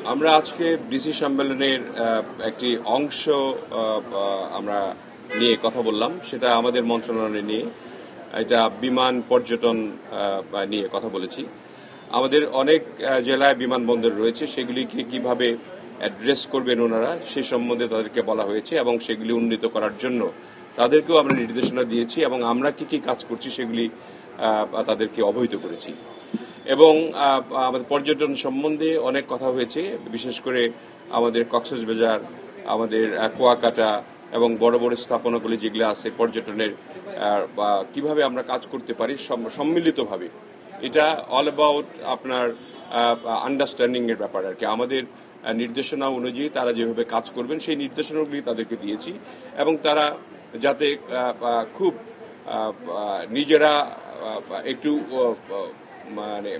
আমরা আজকে ডিসি সম্মেলনের একটি অংশ আমরা নিয়ে কথা বললাম, সেটা আমাদের মন্ত্রণালয় নিয়ে। এটা বিমান পর্যটন নিয়ে কথা বলেছি। আমাদের অনেক জেলায় বিমানবন্দর রয়েছে, সেগুলিকে কিভাবে অ্যাড্রেস করবেন ওনারা সে সম্বন্ধে তাদেরকে বলা হয়েছে এবং সেগুলি উন্নীত করার জন্য তাদেরকেও আমরা নির্দেশনা দিয়েছি এবং আমরা কি কি কাজ করছি সেগুলি তাদেরকে অবহিত করেছি। এবং আমাদের পর্যটন সম্বন্ধে অনেক কথা হয়েছে, বিশেষ করে আমাদের কক্সবাজার, আমাদের কুয়াকাটা এবং বড় বড় স্থাপনাগুলি যেগুলো আছে পর্যটনের, বা কিভাবে আমরা কাজ করতে পারি সম্মিলিতভাবে। এটা অল অ্যাবাউট আপনার আন্ডারস্ট্যান্ডিং এর ব্যাপার আর কি। আমাদের নির্দেশনা অনুযায়ী তারা যেভাবে কাজ করবেন সেই নির্দেশনাগুলি তাদেরকে দিয়েছি এবং তারা যাতে খুব নিজেরা একটু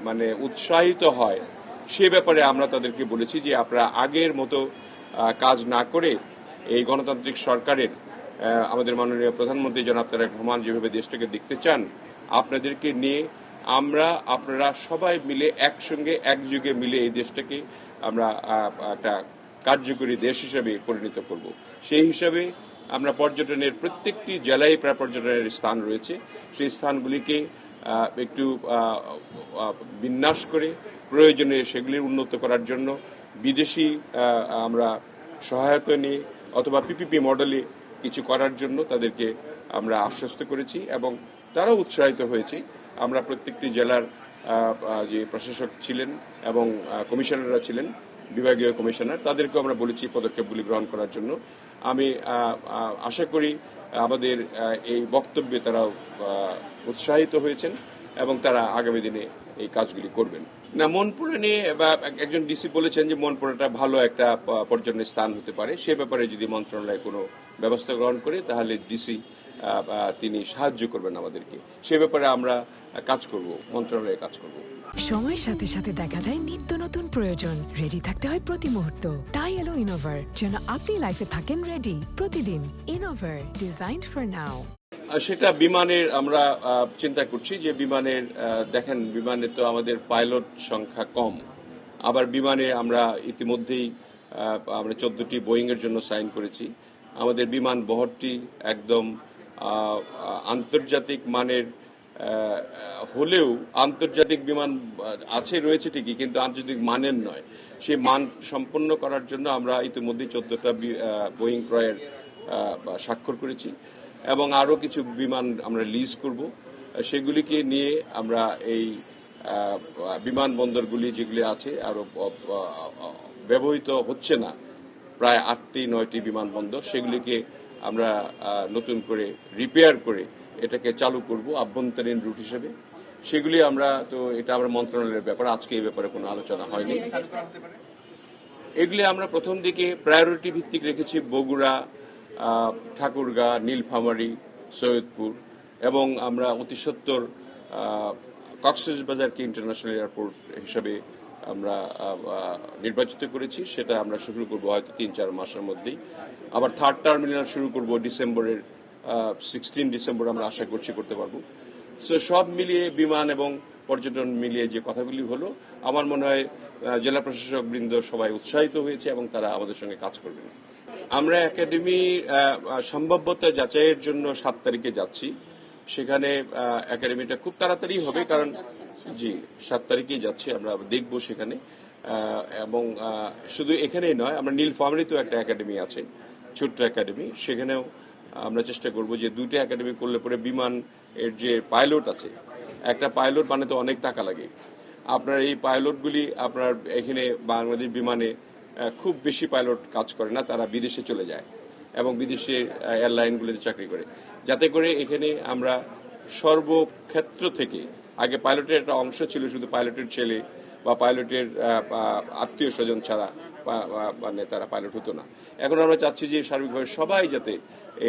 মানে উৎসাহিত হয় সে ব্যাপারে আমরা তাদেরকে বলেছি যে আপনারা আগের মতো কাজ না করে এই গণতান্ত্রিক সরকারের আমাদের মাননীয় প্রধানমন্ত্রী জনাব তারেক রহমান যেভাবে দেশটাকে দেখতে চান, আপনাদেরকে নিয়ে আপনারা সবাই মিলে একসঙ্গে একযুগে মিলে এই দেশটাকে আমরা একটা কার্যকরী দেশ হিসেবে পরিণত করব। সেই হিসাবে আমরা পর্যটনের প্রত্যেকটি জেলায় প্রায় পর্যটনের স্থান রয়েছে, সেই স্থানগুলিকে একটু বিন্যাস করে প্রয়োজনে সেগুলি উন্নত করার জন্য বিদেশি আমরা সহায়তা নিয়ে অথবা পিপিপি মডেলে কিছু করার জন্য তাদেরকে আমরা আশ্বস্ত করেছি এবং তারাও উৎসাহিত হয়েছে। আমরা প্রত্যেকটি জেলার যে প্রশাসক ছিলেন এবং কমিশনাররা ছিলেন, বিভাগীয় কমিশনার, তাদেরকে আমরা বলেছি পদক্ষেপগুলি গ্রহণ করার জন্য। আমি আশা করি আমাদের এই বক্তব্যে তারা উৎসাহিত হয়েছেন এবং তারা আগামী দিনে এই কাজগুলি করবেন। না, মনপুরা নিয়ে একজন ডিসি বলেছেন যে মনপুরাটা ভালো একটা পর্যটনের স্থান হতে পারে। সে ব্যাপারে যদি মন্ত্রণালয় কোনো ব্যবস্থা গ্রহণ করে তাহলে ডিসি তিনি সাহায্য করবেন আমাদেরকে। সে ব্যাপারে আমরা কাজ করব, মন্ত্রণালয়ে কাজ করব। সময়ের সাথে সাথে দেখা দেয় নিত্য নতুন প্রয়োজন। রেডি থাকতে হয় প্রতি মুহূর্ত। তাই এলো ইনোভার, যেন আপনি লাইফে থাকেন রেডি প্রতিদিন। Innova, designed for now. সেটা বিমানের আমরা চিন্তা করছি যে বিমানের দেখেন, বিমানে তো আমাদের পাইলট সংখ্যা কম। আবার বিমানে আমরা ইতিমধ্যেই আমরা 14টি বোয়িং এর জন্য সাইন করেছি। আমাদের বিমান বহরটি একদম আন্তর্জাতিক মানের হলেও আন্তর্জাতিক বিমান রয়েছে ঠিকই, কিন্তু আন্তর্জাতিক মানের নয়। সেই মান সম্পন্ন করার জন্য আমরা ইতিমধ্যে 14টা বোয়িং ক্রয়ের স্বাক্ষর করেছি এবং আরো কিছু বিমান আমরা লিজ করব। সেগুলিকে নিয়ে আমরা এই বিমানবন্দরগুলি যেগুলি আছে আরো ব্যবহৃত হচ্ছে না, প্রায় 8টি-9টি বিমানবন্দর, সেগুলিকে আমরা নতুন করে রিপেয়ার করে এটাকে চালু করব আভ্যন্তরীণ রুট হিসেবে। সেগুলি আমরা তো এটা আমরা মন্ত্রণালয়ের ব্যাপার, আজকে এই ব্যাপারে কোনো আলোচনা হয়নি। এগুলি আমরা প্রথম দিকে প্রায়োরিটি ভিত্তিক রেখেছি বগুড়া, ঠাকুরগাঁ, নীলফামারী, সৈয়দপুর এবং আমরা অতি সত্বর কক্সবাজারকে ইন্টারন্যাশনাল এয়ারপোর্ট হিসাবে আমরা নির্বাচিত করেছি। সেটা আমরা শুরু করব হয়তো 3-4 মাসের মধ্যেই। আবার থার্ড টার্মিনাল শুরু করব ডিসেম্বরের 16 ডিসেম্বর আমরা আশা করছি করতে পারবো। সো সব মিলিয়ে বিমান এবং পর্যটন মিলিয়ে যে কথাগুলি হলো, আমার মনে হয় জেলা প্রশাসক বৃন্দ সবাই উৎসাহিত হয়েছে এবং তারা আমাদের সঙ্গে কাজ করবেন। আমরা একাডেমি সম্ভাব্যতা যাচাইয়ের জন্য 7 তারিখে যাচ্ছি। সেখানে একাডেমিটা খুব তাড়াতাড়ি হবে, কারণ 7 তারিখেই যাচ্ছি, আমরা দেখব সেখানে। এবং শুধু এখানেই নয়, আমরা নীলফামারীতেও একটা একাডেমি আছে, ছোট্ট একাডেমি, সেখানেও আমরা চেষ্টা করব যে 2টা একাডেমি করলে পরে বিমান এর যে পাইলট আছে, একটা পাইলট বানাতে অনেক টাকা লাগে। আপনার এই পাইলটগুলি আপনার এখানে বাংলাদেশ বিমানে খুব বেশি পাইলট কাজ করে না, তারা বিদেশে চলে যায় এবং বিদেশের এয়ারলাইনগুলিতে চাকরি করে। যাতে করে এখানে আমরা সর্বক্ষেত্র থেকে, আগে পাইলটের একটা অংশ ছিল শুধু পাইলটের ছেলে বা পাইলটের আত্মীয় স্বজন ছাড়া মানে তারা পাইলট হতো না। এখন আমরা চাচ্ছি যে সার্বিকভাবে সবাই যাতে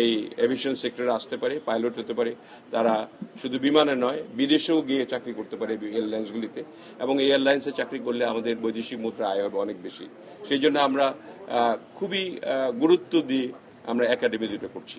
এই এভিয়েশন সেক্টরে আসতে পারে, পাইলট হতে পারে। তারা শুধু বিমানে নয়, বিদেশেও গিয়ে চাকরি করতে পারে এয়ারলাইন্সগুলিতে, এবং এই এয়ারলাইন্সে চাকরি করলে আমাদের বৈদেশিক মুদ্রা আয় হবে অনেক বেশি। সেই জন্য আমরা খুবই গুরুত্ব দিয়ে আমরা একাডেমি দুটো করছি।